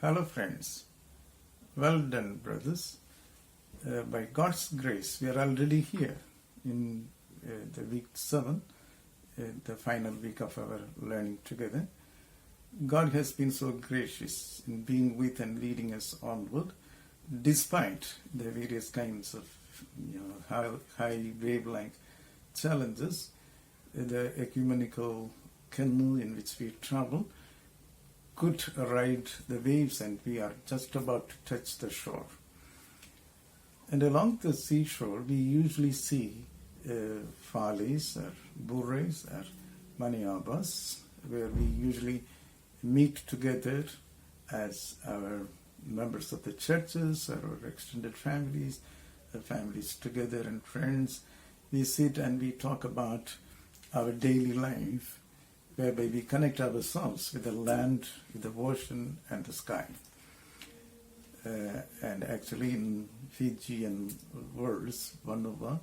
Hello, friends. Well done, brothers. By God's grace, we are already here in the week 7, the final week of our learning together. God has been so gracious in being with and leading us onward, despite the various kinds of high wave-like challenges. The ecumenical canoe in which we travel could ride the waves, and we are just about to touch the shore. And along the seashore, we usually see falis or burres or maniabas, where we usually meet together as our members of the churches or our extended families, families together and friends. We sit and we talk about our daily life, whereby we connect ourselves with the land, with the ocean, and the sky. And actually in Fijian words, Vanuva,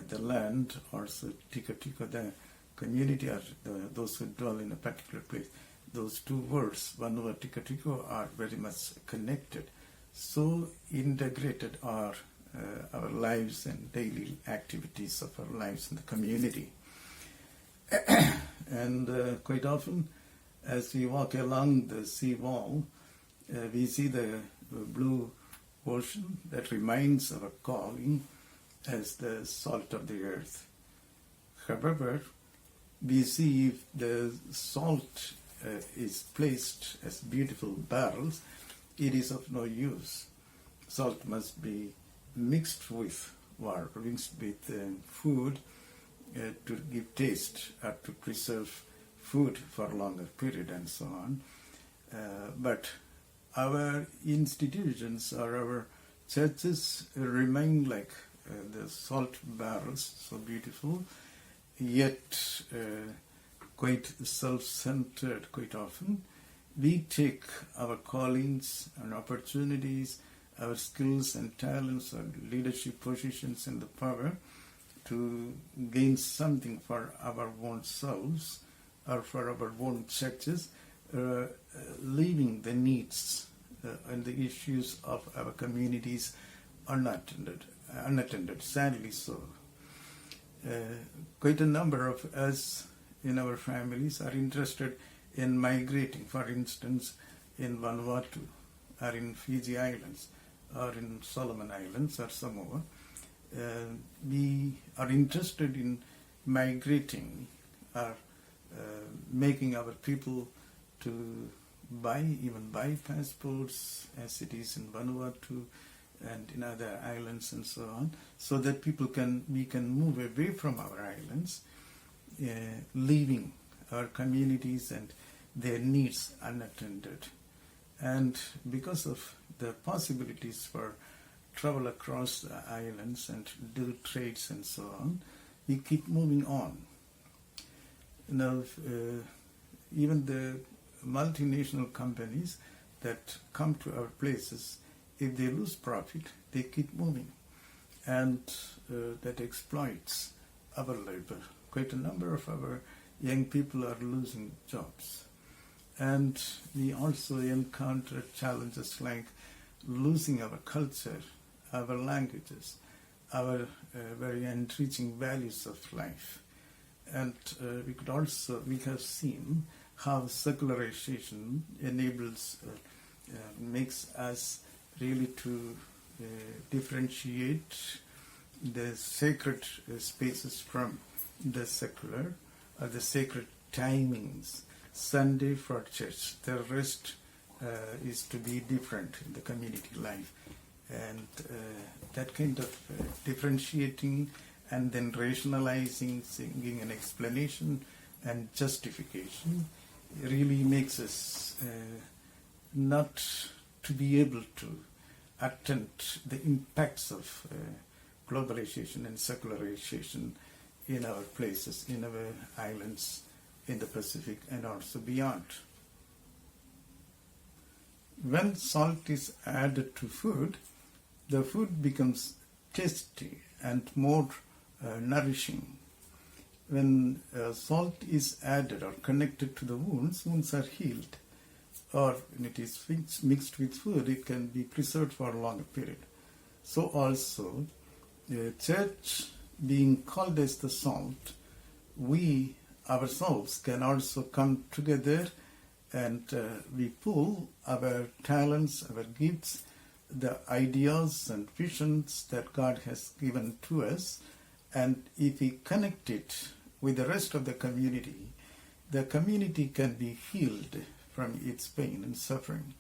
the land, also Tika Tika, the community, or those who dwell in a particular place. Those two words, Vanuva, Tika Tika, are very much connected. So integrated are our lives and daily activities of our lives in the community. And quite often, as we walk along the sea wall, we see the blue ocean that reminds our calling as the salt of the earth. However, we see if the salt is placed as beautiful barrels, it is of no use. Salt must be mixed with water, mixed with food, to give taste or to preserve food for a longer period and so on. But our institutions or our churches remain like the salt barrels, so beautiful, yet quite self-centered quite often. We take our callings and opportunities, our skills and talents, our leadership positions in the power to gain something for our own selves or for our own churches, leaving the needs and the issues of our communities unattended, sadly so. Quite a number of us in our families are interested in migrating, for instance, in Vanuatu or in Fiji Islands or in Solomon Islands or Samoa. We are interested in migrating or making our people to buy passports as it is in Vanuatu and in other islands and so on, so that we can move away from our islands, leaving our communities and their needs unattended. And because of the possibilities for travel across the islands and do trades and so on, we keep moving on. Now, even the multinational companies that come to our places, if they lose profit, they keep moving. And that exploits our labor. Quite a number of our young people are losing jobs. And we also encounter challenges like losing our culture, our languages, our very enriching values of life. And we have seen how secularization makes us really to differentiate the sacred spaces from the secular, or the sacred timings. Sunday for church, the rest is to be different in the community life. And that kind of differentiating and then rationalizing, giving an explanation and justification really makes us not to be able to attend the impacts of globalization and secularization in our places, in our islands, in the Pacific, and also beyond. When salt is added to food, the food becomes tasty and more nourishing. When salt is added or connected to the wounds are healed. or when it is mixed with food, it can be preserved for a longer period. So also, the church being called as the salt, we ourselves can also come together and we pull our talents, our gifts, the ideas and visions that God has given to us, and if we connect it with the rest of the community can be healed from its pain and suffering.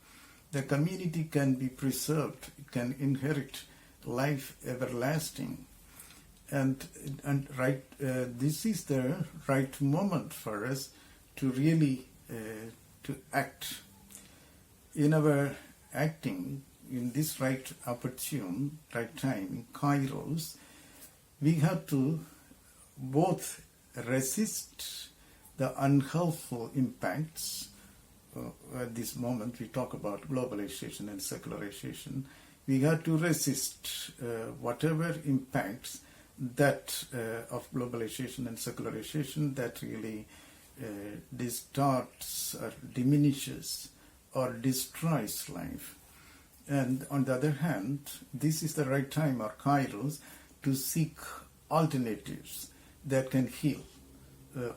The community can be preserved, can inherit life everlasting. And this is the right moment for us to really to act. In our acting, in this right opportune, right time, in Kairos, we have to both resist the unhelpful impacts. At this moment, we talk about globalization and secularization. We have to resist whatever impacts that of globalization and secularization that really distorts or diminishes or destroys life. And on the other hand, this is the right time, or Kairos, to seek alternatives that can heal,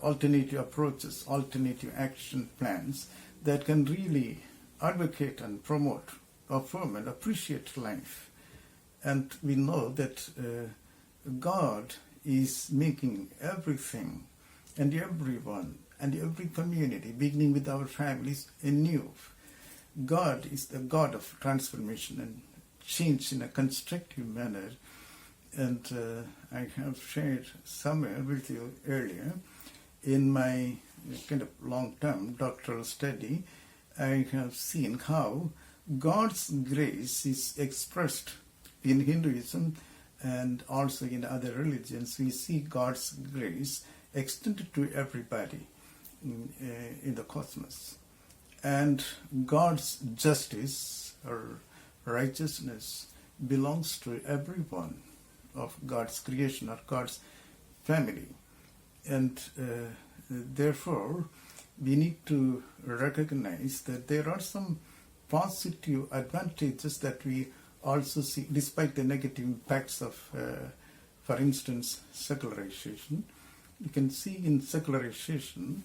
alternative approaches, alternative action plans that can really advocate and promote, affirm and appreciate life. And we know that God is making everything and everyone and every community, beginning with our families, anew. God is the God of transformation and change in a constructive manner. And I have shared somewhere with you earlier, in my kind of long-term doctoral study, I have seen how God's grace is expressed in Hinduism and also in other religions. We see God's grace extended to everybody in the cosmos. And God's justice or righteousness belongs to everyone of God's creation or God's family. And therefore, we need to recognize that there are some positive advantages that we also see, despite the negative impacts of, for instance, secularization. You can see in secularization,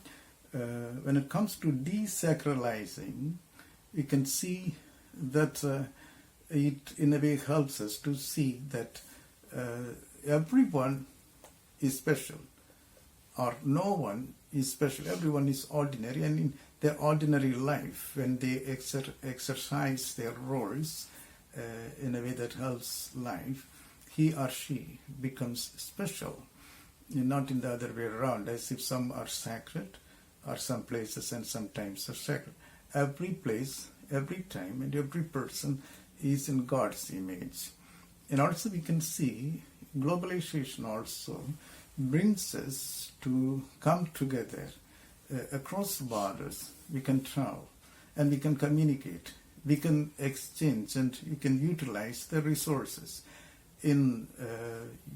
when it comes to desacralizing, we can see that it in a way helps us to see that everyone is special, or no one is special. Everyone is ordinary, and in their ordinary life, when they exercise their roles in a way that helps life, he or she becomes special, not in the other way around, as if some are sacred, or some places and sometimes are sacred. Every place, every time, and every person is in God's image. And also we can see globalization also brings us to come together across borders. We can travel and we can communicate. We can exchange and we can utilize the resources in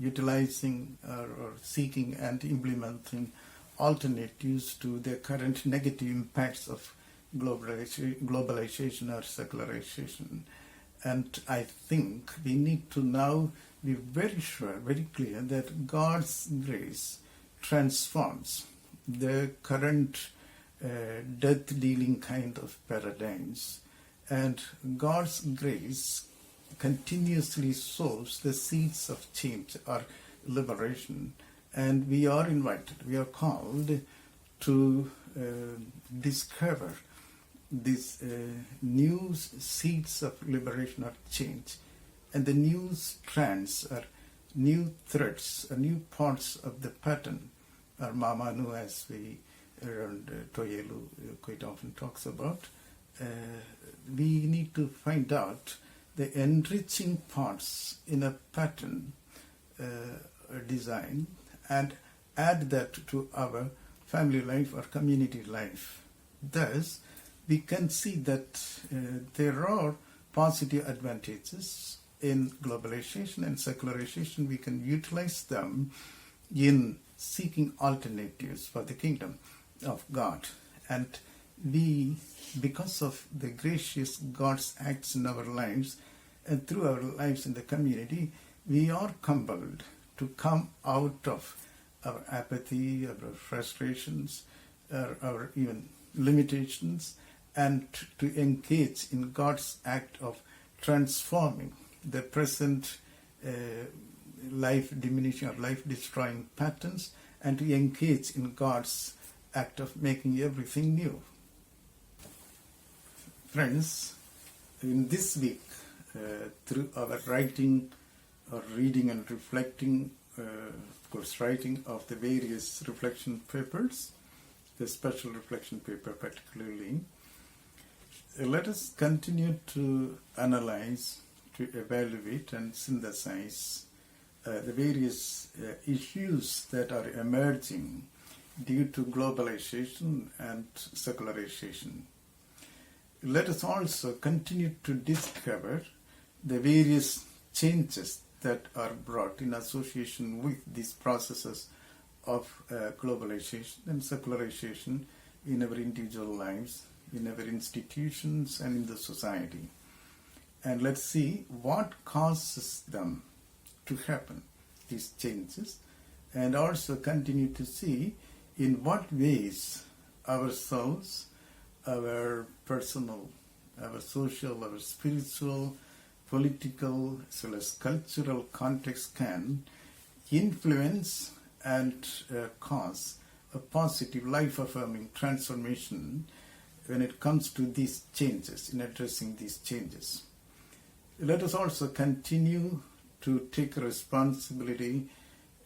utilizing or seeking and implementing alternatives to the current negative impacts of globalization or secularization. And I think we need to now be very sure, very clear that God's grace transforms the current death-dealing kind of paradigms. And God's grace continuously sows the seeds of change or liberation. And we are invited, we are called to discover these new seeds of liberation or change. And the new strands or new threads or new parts of the pattern, or Mamanu, as we around Toyelu quite often talks about. We need to find out the enriching parts in a pattern design and add that to our family life or community life. Thus, we can see that there are positive advantages in globalization and secularization. We can utilize them in seeking alternatives for the kingdom of God. And we, because of the gracious God's acts in our lives and through our lives in the community, we are compelled to come out of our apathy, our frustrations, our even limitations, and to engage in God's act of transforming the present life diminishing or life destroying patterns, and to engage in God's act of making everything new. Friends, in this week, through our writing or reading and reflecting, of course, writing of the various reflection papers, the special reflection paper particularly, let us continue to analyze, to evaluate and synthesize the various issues that are emerging due to globalization and secularization. Let us also continue to discover the various changes that are brought in association with these processes of globalization and secularization in our individual lives, in our institutions and in the society. And let's see what causes them to happen, these changes, and also continue to see in what ways ourselves, our personal, our social, our spiritual, political, as well as cultural context can influence and cause a positive, life-affirming transformation when it comes to these changes, in addressing these changes. Let us also continue to take responsibility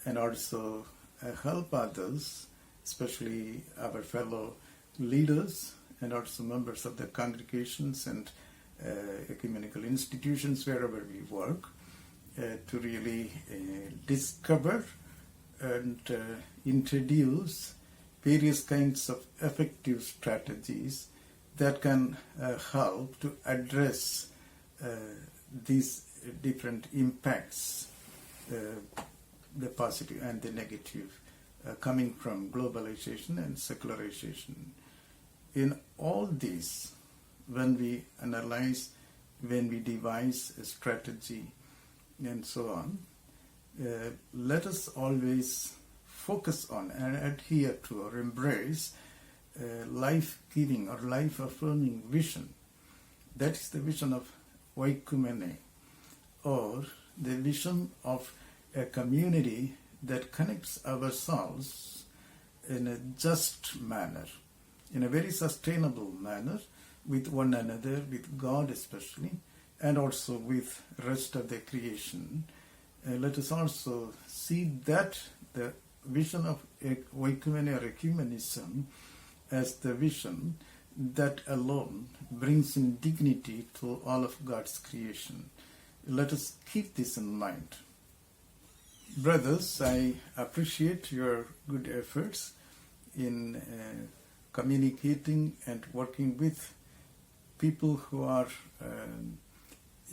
and also help others, especially our fellow leaders and also members of the congregations and ecumenical institutions wherever we work, to really discover and introduce various kinds of effective strategies that can help to address these different impacts, the positive and the negative, coming from globalization and secularization. In all these, when we analyze, when we devise a strategy and so on, let us always focus on and adhere to or embrace life-giving or life-affirming vision. That is the vision of oikumene, or the vision of a community that connects ourselves in a just manner, in a very sustainable manner with one another, with God especially, and also with the rest of the creation. Let us also see that the vision of oikumene or ecumenism as the vision that alone brings in dignity to all of God's creation. Let us keep this in mind. Brothers, I appreciate your good efforts in communicating and working with people who are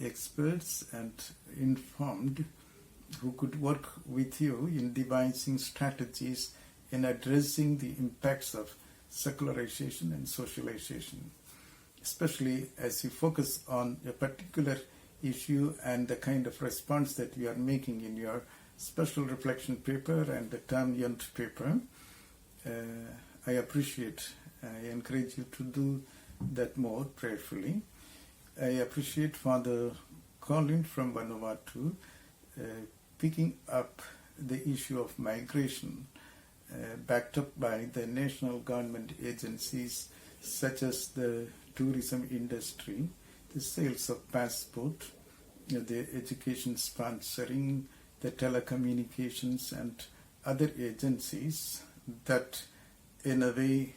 experts and informed, who could work with you in devising strategies in addressing the impacts of secularization and socialization, especially as you focus on a particular issue and the kind of response that you are making in your special reflection paper and the term-end paper. I appreciate, I encourage you to do that more prayerfully. I appreciate Father Colin from Vanuatu picking up the issue of migration, backed up by the national government agencies such as the tourism industry, the sales of passport, the education sponsoring, the telecommunications and other agencies that in a way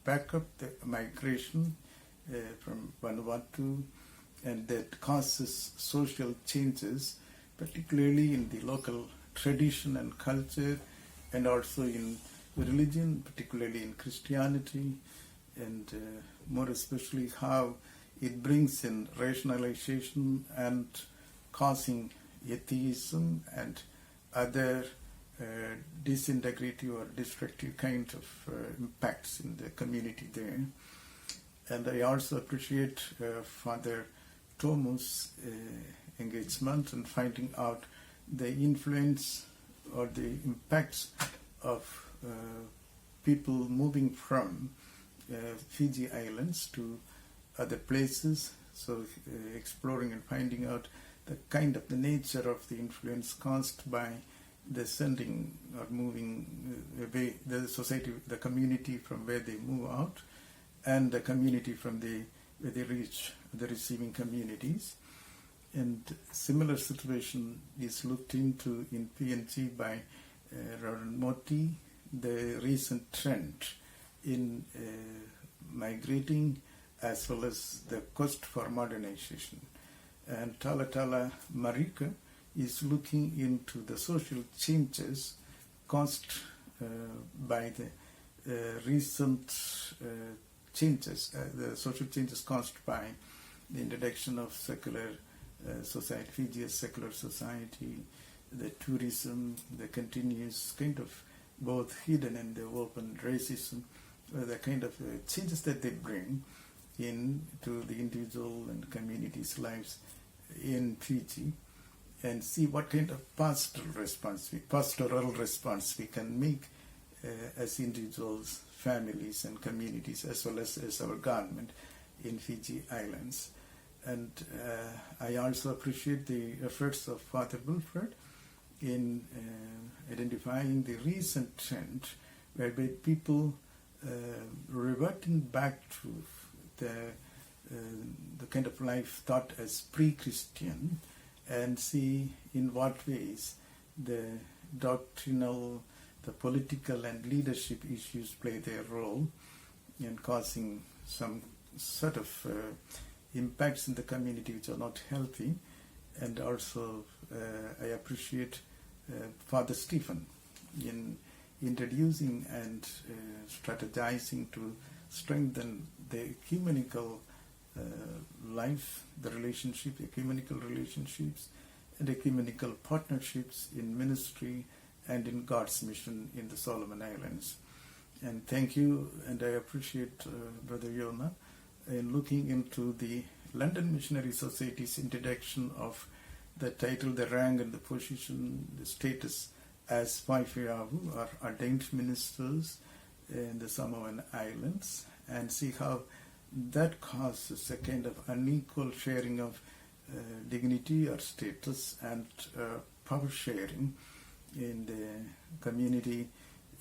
back up the migration from Vanuatu, and that causes social changes, particularly in the local tradition and culture, and also in religion, particularly in Christianity, and more especially how it brings in rationalization and causing atheism and other disintegrative or destructive kind of impacts in the community there. And I also appreciate Father Tomu's engagement in finding out the influence or the impacts of people moving from Fiji Islands to other places. So exploring and finding out the kind of the nature of the influence caused by the sending or moving away the society, the community from where they move out, and the community from where they reach the receiving communities. And similar situation is looked into in PNG by Reverend Moti, the recent trend in migrating as well as the quest for modernization. And Talatala Marika is looking into the social changes caused by the recent changes, the social changes caused by the introduction of secular society, Fiji as secular society, the tourism, the continuous kind of both hidden and the open racism, the kind of changes that they bring into the individual and communities' lives in Fiji, and see what kind of pastoral response we can make as individuals, families, and communities, as well as our government in Fiji Islands. And I also appreciate the efforts of Father Wilfred in identifying the recent trend whereby people reverting back to the kind of life thought as pre-Christian, and see in what ways the doctrinal, the political and leadership issues play their role in causing some sort of impacts in the community which are not healthy. And also I appreciate Father Stephen in introducing and strategizing to strengthen the ecumenical life, the relationship, ecumenical relationships and ecumenical partnerships in ministry and in God's mission in the Solomon Islands. And thank you, and I appreciate Brother Yona in looking into the London Missionary Society's introduction of the title, the rank and the position, the status as Waiwhiawu, or ordained ministers in the Samoan Islands, and see how that causes a kind of unequal sharing of dignity or status and power sharing in the community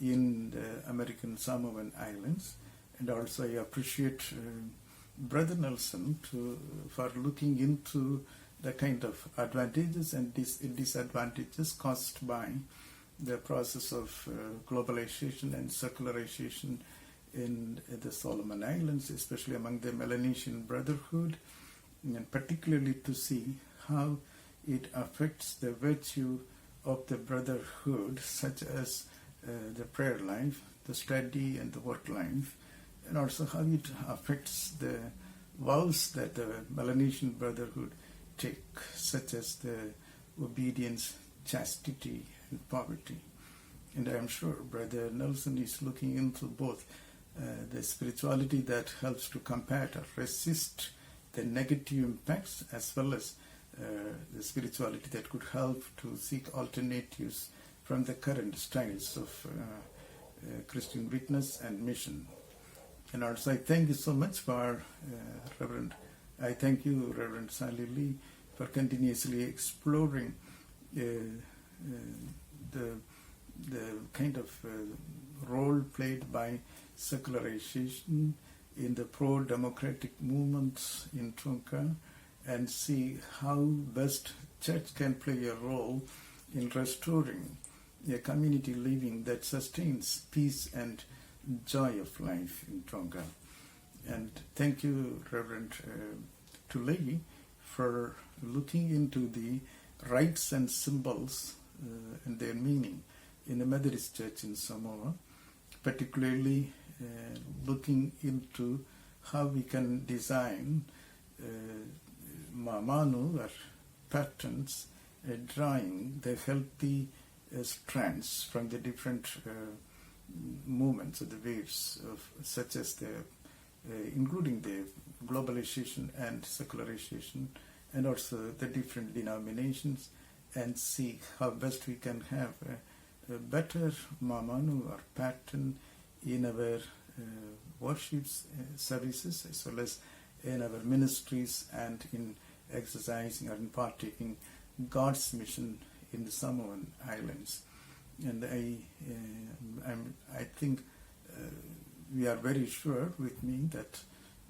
in the American Samoan Islands. And also I appreciate Brother Nelson for looking into the kind of advantages and disadvantages caused by the process of globalization and secularization in the Solomon Islands, especially among the Melanesian Brotherhood, and particularly to see how it affects the virtue of the brotherhood, such as the prayer life, the study and the work life, and also how it affects the vows that the Melanesian Brotherhood take, such as the obedience, chastity and poverty. And I am sure Brother Nelson is looking into both the spirituality that helps to combat or resist the negative impacts, as well as the spirituality that could help to seek alternatives from the current styles of Christian witness and mission. And also I thank you so much for Reverend Sally Lee for continuously exploring the kind of role played by secularization in the pro-democratic movements in Trunka, and see how best church can play a role in restoring a community living that sustains peace and joy of life in Trunka. And thank you, Reverend Tulei, for looking into the rites and symbols and their meaning in the Methodist Church in Samoa, particularly looking into how we can design mamanu or patterns drawing the healthy strands from the different movements of the waves of such as the including the globalization and secularization, and also the different denominations, and see how best we can have a better mamanu or pattern in our worships services, as well as in our ministries and in exercising or in partaking God's mission in the Samoan Islands. And I think we are very sure with me that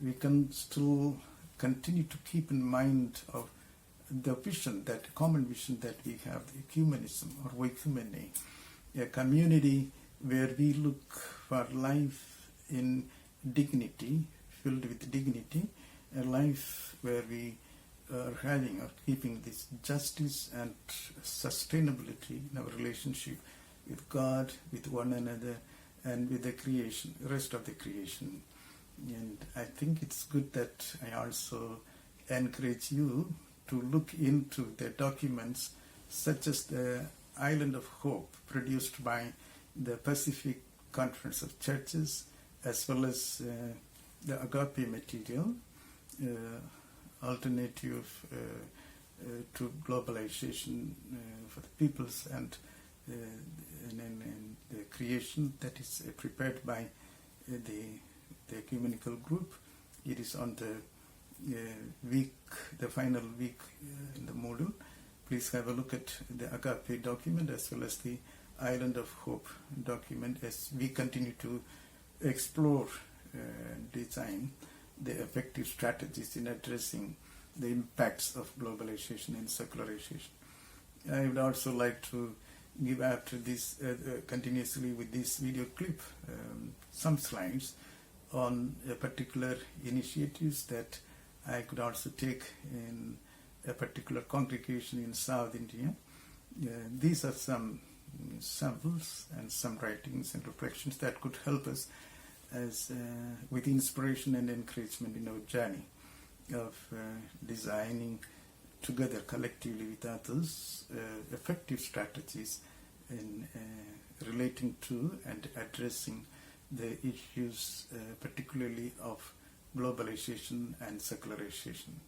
we can still continue to keep in mind of the vision, that common vision that we have, the ecumenism or oikumene, a community where we look for life in dignity, filled with dignity, a life where we are having or keeping this justice and sustainability in our relationship with God, with one another, and with the creation, rest of the creation. And I think it's good that I also encourage you to look into the documents such as the Island of Hope, produced by the Pacific Conference of Churches, as well as the Agape material, alternative to globalization for the peoples, and the creation that is prepared by the ecumenical group. It is on the final week in the module. Please have a look at the Agape document as well as the Island of Hope document as we continue to explore and design the effective strategies in addressing the impacts of globalization and secularization. I would also like to give after this, continuously with this video clip, some slides on particular initiatives that I could also take in a particular congregation in South India. These are some samples and some writings and reflections that could help us as with inspiration and encouragement in our journey of designing together collectively with others effective strategies in relating to and addressing the issues particularly of globalization and secularization.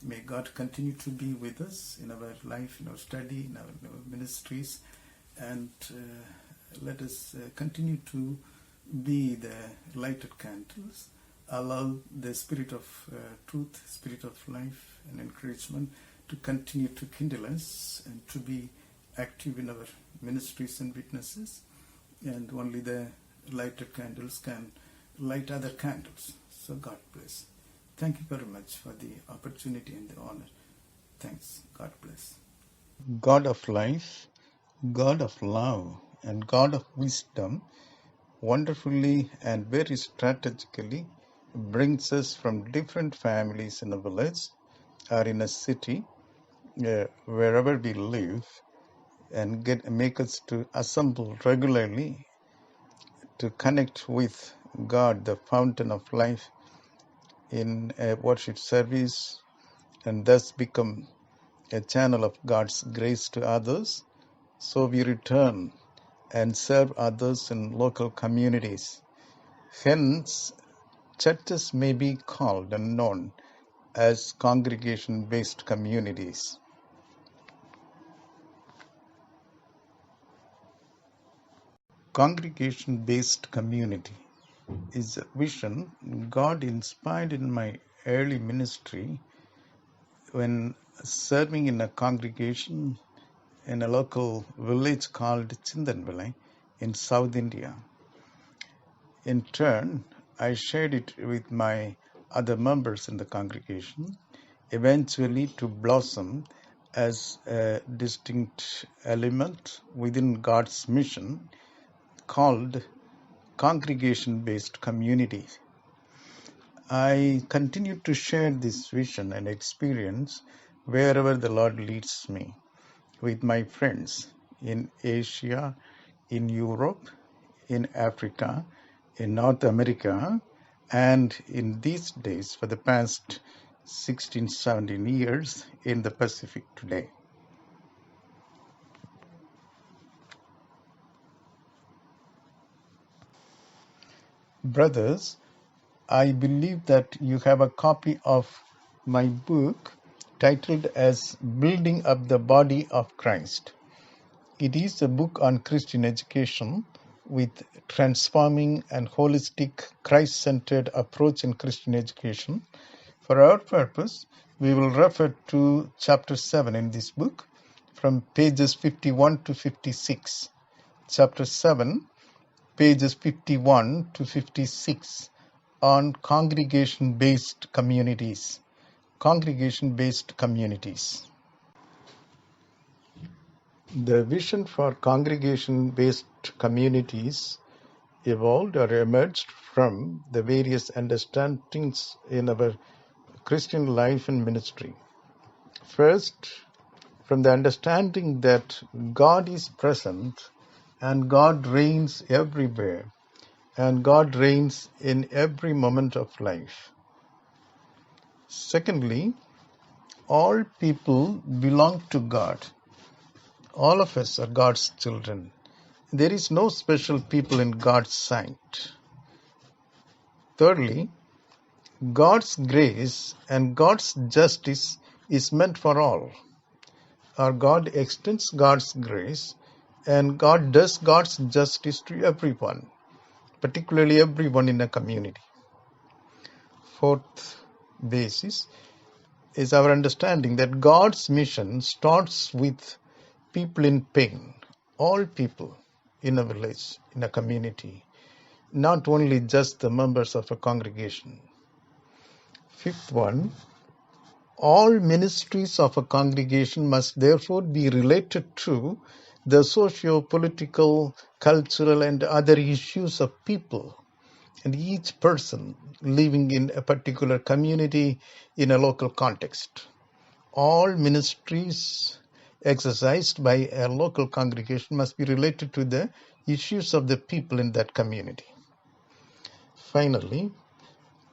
May God continue to be with us in our life, in our study, in our ministries, and let us continue to be the lighted candles. Allow the spirit of truth, spirit of life and encouragement to continue to kindle us and to be active in our ministries and witnesses. And only the lighted candles can light other candles. So God bless. Thank you very much for the opportunity and the honor. Thanks. God bless. God of life, God of love, and God of wisdom, wonderfully and very strategically brings us from different families in a village or in a city, wherever we live, and make us to assemble regularly to connect with God, the fountain of life, in a worship service, and thus become a channel of God's grace to others. So we return and serve others in local communities. Hence, churches may be called and known as congregation-based communities. Congregation-based community is a vision God inspired in my early ministry when serving in a congregation in a local village called Chindanvilai in South India. In turn, I shared it with my other members in the congregation, eventually to blossom as a distinct element within God's mission called congregation-based community. I continue to share this vision and experience wherever the Lord leads me, with my friends in Asia, in Europe, in Africa, in North America, and in these days for the past 16, 17 years in the Pacific today. Brothers, I believe that you have a copy of my book titled as Building Up the Body of Christ. It is a book on Christian education with transforming and holistic Christ-centered approach in Christian education. For our purpose, we will refer to chapter 7 in this book from pages 51 to 56. Chapter 7, pages 51 to 56 on congregation-based communities. Congregation-based communities. The vision for congregation-based communities evolved or emerged from the various understandings in our Christian life and ministry. First, from the understanding that God is present and God reigns everywhere and God reigns in every moment of life. Secondly, all people belong to God. All of us are God's children. There is no special people in God's sight. Thirdly, God's grace and God's justice is meant for all. Or God extends God's grace and God does God's justice to everyone, particularly everyone in a community. Fourth basis is our understanding that God's mission starts with people in pain, all people in a village, in a community, not only just the members of a congregation. Fifth one, all ministries of a congregation must therefore be related to the socio-political, cultural, and other issues of people and each person living in a particular community in a local context. All ministries exercised by a local congregation must be related to the issues of the people in that community. Finally,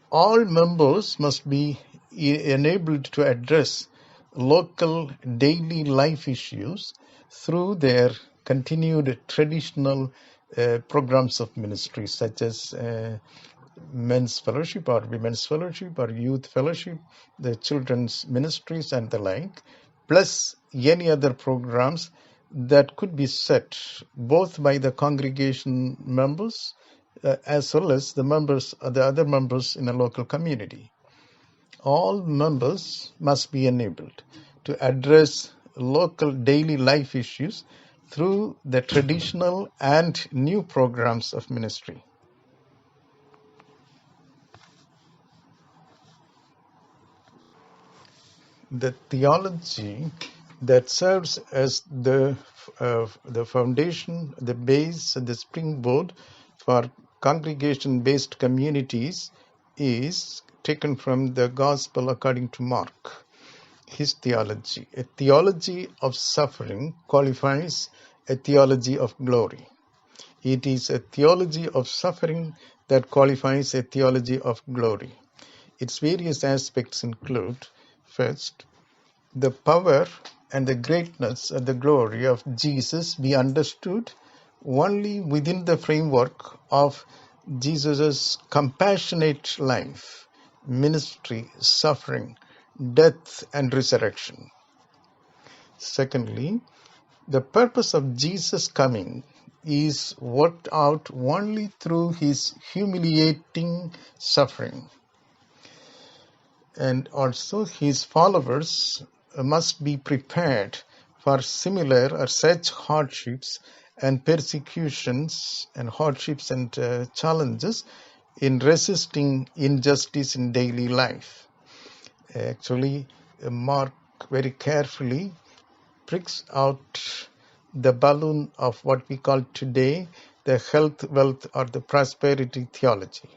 all members must be enabled to address local daily life issues through their continued traditional programs of ministry, such as men's fellowship or women's fellowship or youth fellowship, the children's ministries and the like, plus any other programs that could be set both by the congregation members as well as the other members in a local community. All members must be enabled to address local daily life issues through the traditional and new programs of ministry. The theology that serves as the foundation, the base, the springboard for congregation-based communities is taken from the Gospel according to Mark. His theology, a theology of suffering, qualifies a theology of glory. It is a theology of suffering that qualifies a theology of glory. Its various aspects include, first, the power and the greatness and the glory of Jesus be understood only within the framework of Jesus' compassionate life, ministry, suffering, death, and resurrection. Secondly, the purpose of Jesus' coming is worked out only through his humiliating suffering. And also his followers must be prepared for similar or such hardships and persecutions and hardships and challenges in resisting injustice in daily life. Actually, Mark very carefully pricks out the balloon of what we call today the health, wealth, or the prosperity theology.